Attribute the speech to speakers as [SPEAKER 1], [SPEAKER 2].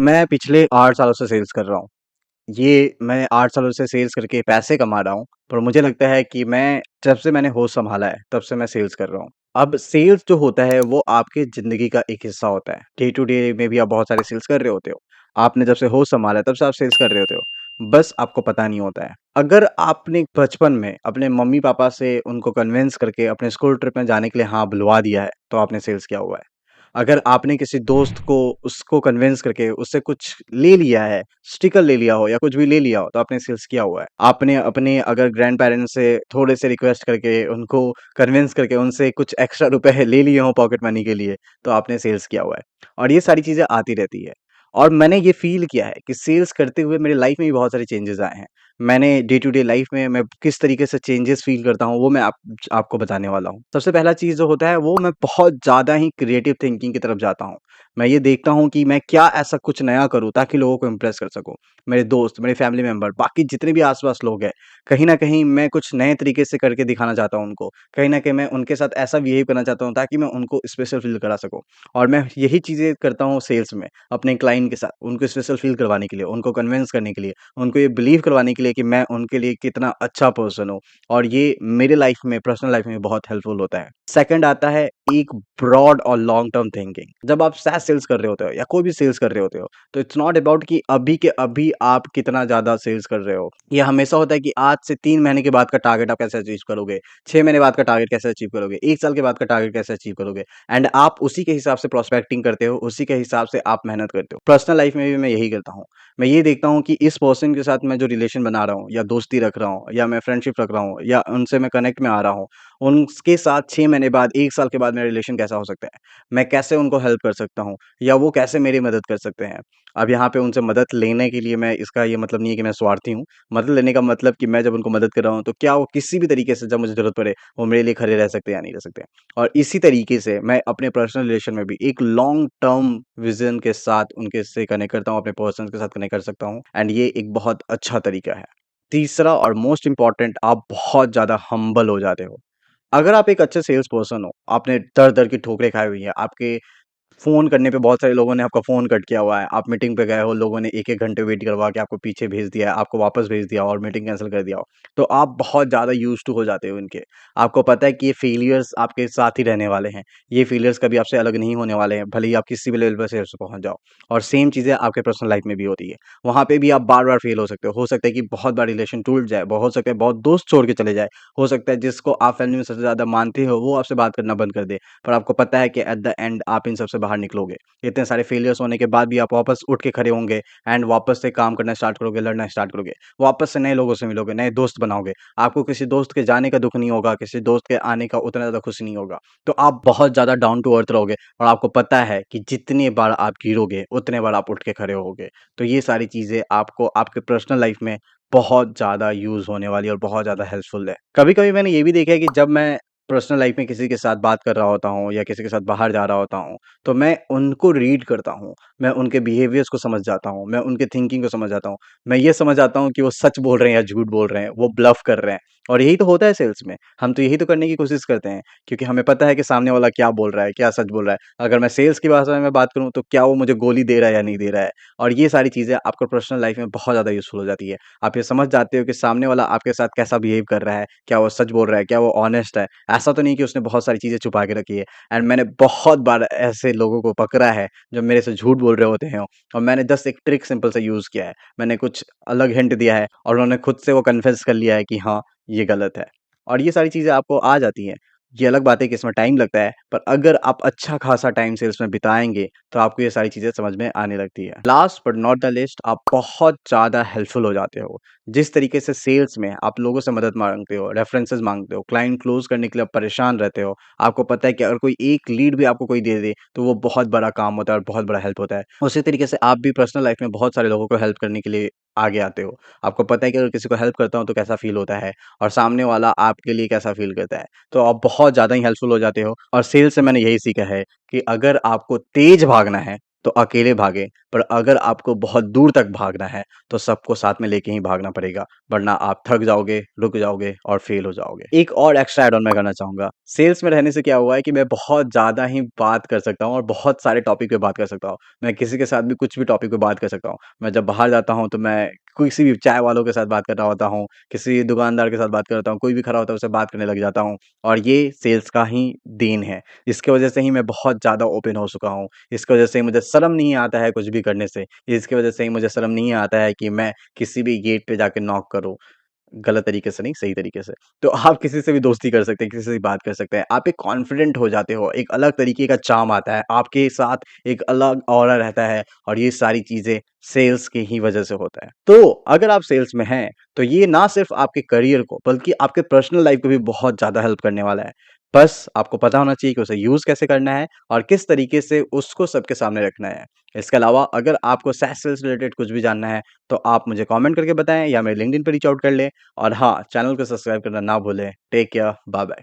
[SPEAKER 1] मैं पिछले 8 सालों से सेल्स कर रहा हूँ। ये मैं 8 सालों से सेल्स करके पैसे कमा रहा हूँ, पर मुझे लगता है कि मैं जब से मैंने होश सँभाला है, तब से मैं सेल्स कर रहा हूँ। अब सेल्स जो होता है, वो आपकी ज़िंदगी का एक हिस्सा होता है। डे टू डे में भी आप बहुत सारे सेल्स कर रहे होते हो। आपने जब से होश सँभाला है, तब से आप सेल्स कर रहे होते हो। बस आपको पता नहीं होता है। अगर आपने बचपन में अपने मम्मी-पापा से उनको कन्विंस करके अपने स्कूल ट्रिप में जाने के लिए हाँ बुलवा दिया है, तो आपने सेल्स किया हुआ है। अगर आपने किसी दोस्त को उसको कन्विंस करके उससे कुछ ले लिया है, स्टिकर ले लिया हो या कुछ भी ले लिया हो, तो आपने सेल्स किया हुआ है। आपने अपने अगर ग्रैंड-पेरेंट्स से थोड़े से रिक्वेस्ट करके उनको कन्विंस करके उनसे कुछ एक्स्ट्रा रुपए ले लिए हों पॉकेट मनी के लिए, तो आपने सेल्स किया हुआ है। और ये सारी चीज़ें आती रहती है। और मैंने ये फ़ील किया है कि सेल्स करते हुए मेरी लाइफ़ में भी बहुत सारे चेंजेज़ आए हैं। मैंने डे टू डे लाइफ़ में मैं किस तरीके से चेंजेज़ फ़ील करता हूँ, वो मैं आपको बताने वाला हूँ। सबसे पहला चीज़ जो होता है, वो मैं बहुत ज़्यादा ही क्रिएटिव थिंकिंग की तरफ जाता हूँ। मैं ये देखता हूँ कि मैं क्या ऐसा कुछ नया करूँ ताकि लोगों को इम्प्रेस कर सकूँ। मेरे दोस्त, मेरे फैमिली मेंबर, बाकी जितने भी आस-पास लोग हैं, कहीं न कहीं मैं कुछ नए तरीके से करके दिखाना चाहता हूँ उनको। कहीं न कहीं मैं उनके साथ ऐसा बिहेव करना चाहता हूँ ताकि मैं उनको स्पेशल फ़ील करा सकूँ। और मैं यही चीज़ें करता हूँ सेल्स में, अपने क्लाइंट के साथ, उनको स्पेशल फ़ील करवाने के लिए, उनको कन्विंस करने के लिए, उनको ये बिलीव करवाने के लिए कि मैं उनके लिए कितना अच्छा पर्सन हूँ। और ये मेरे लाइफ़ में, पर्सनल लाइफ़ में बहुत हेल्पफुल होता है। सेकंड आता है एक ब्रॉड और लॉन्ग टर्म थिंकिंग। जब आप SaaS सेल्स कर रहे होते हो या कोई भी सेल्स कर रहे होते हो, तो इट्स नॉट अबाउट कि अभी के अभी आप कितना ज़्यादा सेल्स कर रहे हो। ये हमेशा होता है कि आज से 3 महीने के बाद का टारगेट आप कैसे अचीव करोगे, 6 महीने बाद का टारगेट कैसे अचीव करोगे, 1 साल के बाद का टारगेट कैसे अचीव करोगे। एंड आप उसी के हिसाब से प्रोस्पेक्टिंग करते हो, उसी के हिसाब से आप मेहनत करते हो। पर्सनल लाइफ़ में भी मैं यही करता हूँ। मैं ये देखता हूँ कि इस पर्सन के साथ मैं जो रिलेशन बना रहा हूँ या दोस्ती रख रहा हूँ या मैं फ्रेंडशिप रख रहा हूँ या उनसे मैं कनेक्ट में आ रहा हूँ, उनके साथ 6 महीने बाद, 1 साल के बाद मेरा रिलेशन कैसा हो सकता है? मैं कैसे उनको हेल्प कर सकता हूँ या वो कैसे मेरी मदद कर सकते हैं? अब यहाँ पे उनसे मदद लेने के लिए मैं इसका ये मतलब नहीं है कि मैं स्वार्थी हूँ। मदद लेने का मतलब कि मैं जब उनको मदद कर रहा हूँ, तो क्या वो किसी भी तरीके से जब मुझे ज़रूरत पड़े, वो मेरे लिए खड़े रह सकते हैं या नहीं रह सकते? और इसी तरीके से मैं अपने पर्सनल रिलेशन में भी एक लॉन्ग टर्म विज़न के साथ उनके से कनेक्ट करता हूँ, अपने पर्सन्स के साथ कनेक्ट कर सकता हूँ एंड ये एक बहुत अच्छा तरीका है। तीसरा और मोस्ट इम्पोर्टेंट, आप बहुत ज़्यादा हम्बल हो जाते हो। अगर आप एक अच्छे सेल्स पर्सन हो, आपने दर-दर की ठोकरें खाई हुई हैं, आपके फ़ोन करने पे बहुत सारे लोगों ने आपका फ़ोन कट किया हुआ है। आप मीटिंग पे गए हो, लोगों ने 1-1 घंटे वेट करवा के आपको पीछे भेज दिया है, आपको वापस भेज दिया और मीटिंग कैंसल कर दिया हो। तो आप बहुत ज़्यादा यूज़्ड टू हो जाते हो इनके। आपको पता है कि ये फेलियर्स आपके साथ ही रहने वाले हैं। ये फेलियर्स कभी आपसे अलग नहीं होने वाले हैं, भले ही आप किसी भी लेवल पे सेल्स पे पहुँच जाओ। और सेम चीज़ें आपके पर्सनल लाइफ़ में भी होती है। वहाँ पे भी आप बार-बार फेल हो सकते हो। हो सकता है कि बहुत बार रिलेशन टूट जाए, हो सकता है बहुत दोस्त छोड़ के चले जाए, हो सकता है जिसको आप फैमिली में सबसे ज़्यादा मानते हो, वो आपसे बात करना बंद कर दे। पर आपको पता है कि एट द एंड आप इन सब से बाहर निकलोगे। इतने सारे फेलियर्स होने के बाद भी आप वापस उठ के खड़े होंगे एंड वापस से काम करना स्टार्ट करोगे, लड़ना स्टार्ट करोगे। वापस से नए लोगों से मिलोगे, नए दोस्त बनाओगे। आपको किसी दोस्त के जाने का दुःख नहीं होगा, किसी दोस्त के आने का उतना ज़्यादा खुशी नहीं होगा। तो आप बहुत ज़्यादा डाउन टू अर्थ रहोगे और आपको पता है कि जितनी बार आप गिरोगे, उतने बार आप उठ के खड़े होगे। तो ये सारी चीज़ें आपको आपके पर्सनल लाइफ़ में बहुत ज़्यादा यूज़ होने वाली है और बहुत ज़्यादा हेल्पफुल है। कभी-कभी मैंने ये भी देखा है कि जब मैं पर्सनल लाइफ़ में किसी के साथ बात कर रहा होता हूँ या किसी के साथ बाहर जा रहा होता हूँ, तो मैं उनको रीड करता हूँ। मैं उनके बिहेवियर्स को समझ जाता हूँ, मैं उनके थिंकिंग को समझ जाता हूँ। मैं ये समझ जाता हूँ कि वो सच बोल रहे हैं या झूठ बोल रहे हैं, वो ब्लफ कर रहे हैं। और यही तो होता है सेल्स में। हम तो यही तो करने की कोशिश करते हैं, क्योंकि हमें पता है कि सामने वाला क्या बोल रहा है, क्या सच बोल रहा है। अगर मैं सेल्स की भाषा में बात करूँ, तो क्या वो मुझे गोली दे रहा है या नहीं दे रहा है। और ये सारी चीज़ें आपको पर्सनल लाइफ़ में बहुत ज़्यादा यूज़फुल हो जाती है। आप ये समझ जाते हो कि सामने वाला आपके साथ कैसा बिहेव कर रहा है, क्या वो सच बोल रहा है, क्या वो ऑनेस्ट है। ऐसा तो नहीं कि उसने बहुत सारी चीज़ें छुपा के रखी है। एंड मैंने बहुत बार ऐसे लोगों को पकड़ा है, जो मेरे से झूठ बोल रहे होते हैं और मैंने जस्ट एक ट्रिक सिंपल सा यूज़ किया है। मैंने कुछ अलग हिंट दिया है और उन्होंने खुद से वो कन्फेस कर लिया है कि हाँ, ये गलत है। और ये सारी चीज़ें आपको आ जाती हैं। ये अलग बात है कि इसमें टाइम लगता है, पर अगर आप अच्छा खासा टाइम सेल्स में बिताएँगे, तो आपको ये सारी चीज़ें समझ में आने लगती है। Last but not the least, आप बहुत ज़्यादा हेल्पफुल हो जाते हो। जिस तरीके से सेल्स में आप लोगों से मदद माँगते हो, रेफरेंसेस माँगते हो, क्लाइंट क्लोज़ करने के लिए आप परेशान रहते हो। आपको पता है कि अगर कोई एक लीड भी आपको कोई दे दे, तो वो बहुत बड़ा काम होता है और बहुत बड़ा हेल्प होता है। उसी तरीके से आप भी पर्सनल लाइफ़ में बहुत सारे लोगों को हेल्प करने के लिए आगे आते हो। आपको पता है कि अगर किसी को हेल्प करता हूँ, तो कैसा फ़ील होता है और सामने वाला आपके लिए कैसा फ़ील करता है। तो आप बहुत ज़्यादा ही हेल्पफुल हो जाते हो और सेल्स से मैंने यही सीखा है कि अगर आपको तेज़ भागना है, तो अकेले भागें, पर अगर आपको बहुत दूर तक भागना है, तो सबको साथ में लेके ही भागना पड़ेगा, वरना आप थक जाओगे, रुक जाओगे और फेल हो जाओगे। एक और एक्स्ट्रा ऐड ऑन मैं करना चाहूँगा, सेल्स में रहने से क्या हुआ है कि मैं बहुत ज़्यादा ही बात कर सकता हूँ और बहुत सारे टॉपिक पे बात कर सकता हूँ। मैं किसी के साथ भी कुछ भी टॉपिक पे बात कर सकता हूँ। मैं जब बाहर जाता हूँ, तो मैं किसी भी चाय वालों के साथ बात कर रहा होता हूँ, किसी दुकानदार के साथ बात कर रहा हूँ, कोई भी खड़ा होता है, उससे बात करने लग जाता हूँ और ये सेल्स का ही देन है। इसकी वजह से ही मैं बहुत ज़्यादा ओपन हो चुका हूँ। इसकी वजह से ही मुझे शर्म नहीं आता है कुछ भी करने से। इसकी वजह से ही मुझे शर्म नहीं आता है कि मैं किसी भी गेट पे जाके नॉक करूँ। गलत तरीके से नहीं, सही तरीके से। तो आप किसी से भी दोस्ती कर सकते हैं, किसी से भी बात कर सकते हैं। आप एक कॉन्फिडेंट हो जाते हो, एक अलग तरीके का चार्म आता है, आपके साथ एक अलग ऑरा रहता है और ये सारी चीज़ें सेल्स की ही वजह से होता है। तो अगर आप सेल्स में हैं, तो ये ना सिर्फ़ आपके करियर को बल्कि आपके पर्सनल लाइफ़ को भी बहुत ज़्यादा हेल्प करने वाला है। बस आपको पता होना चाहिए कि उसे यूज़ कैसे करना है और किस तरीके से उसको सबके सामने रखना है। इसके अलावा अगर आपको सैस सेल्स रिलेटेड कुछ भी जानना है, तो आप मुझे कमेंट करके बताएँ या मेरे लिंक्डइन पे रीच आउट कर लें। और हाँ, चैनल को सब्सक्राइब करना ना भूलें। Take care, bye bye.